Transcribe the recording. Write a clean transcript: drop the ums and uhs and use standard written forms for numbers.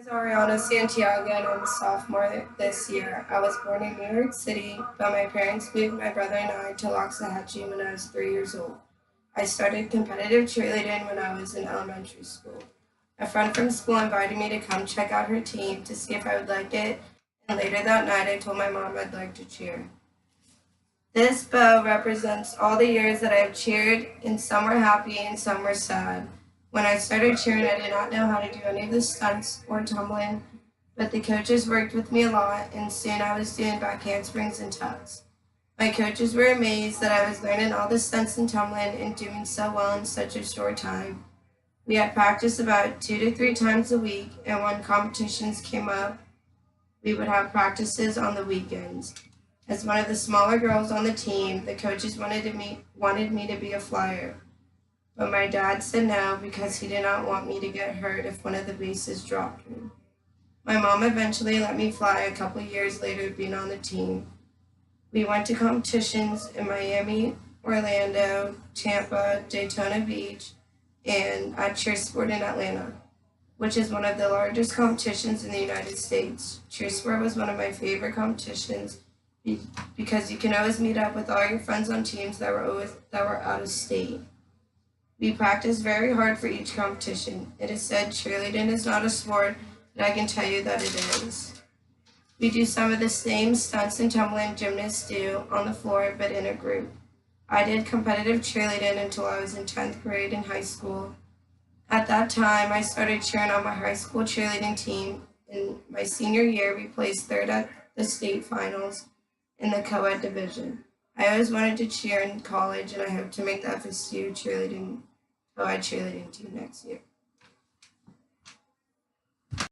Is Ariana Santiago and I'm a sophomore this year. I was born in New York City, but my parents moved my brother and I to Loxahatchee when I was 3 years old. I started competitive cheerleading when I was in elementary school. A friend from school invited me to come check out her team to see if I would like it, and later that night I told my mom I'd like to cheer. This bow represents all the years that I have cheered, and some were happy and some were sad. When I started cheering, I did not know how to do any of the stunts or tumbling, but the coaches worked with me a lot, and soon I was doing back handsprings and tucks. My coaches were amazed that I was learning all the stunts and tumbling and doing so well in such a short time. We had practice about 2 to 3 times a week, and when competitions came up, we would have practices on the weekends. As one of the smaller girls on the team, the coaches wanted me to be a flyer, but my dad said no because he did not want me to get hurt if one of the bases dropped me. My mom eventually let me fly a couple years later being on the team. We went to competitions in Miami, Orlando, Tampa, Daytona Beach, and at Cheersport in Atlanta, which is one of the largest competitions in the United States. Cheersport was one of my favorite competitions because you can always meet up with all your friends on teams that were out of state. We practice very hard for each competition. It is said cheerleading is not a sport, but I can tell you that it is. We do some of the same stunts and tumbling gymnasts do on the floor, but in a group. I did competitive cheerleading until I was in 10th grade in high school. At that time, I started cheering on my high school cheerleading team. In my senior year, we placed third at the state finals in the co-ed division. I always wanted to cheer in college, and I hope to make the FSU co-ed cheerleading team next year.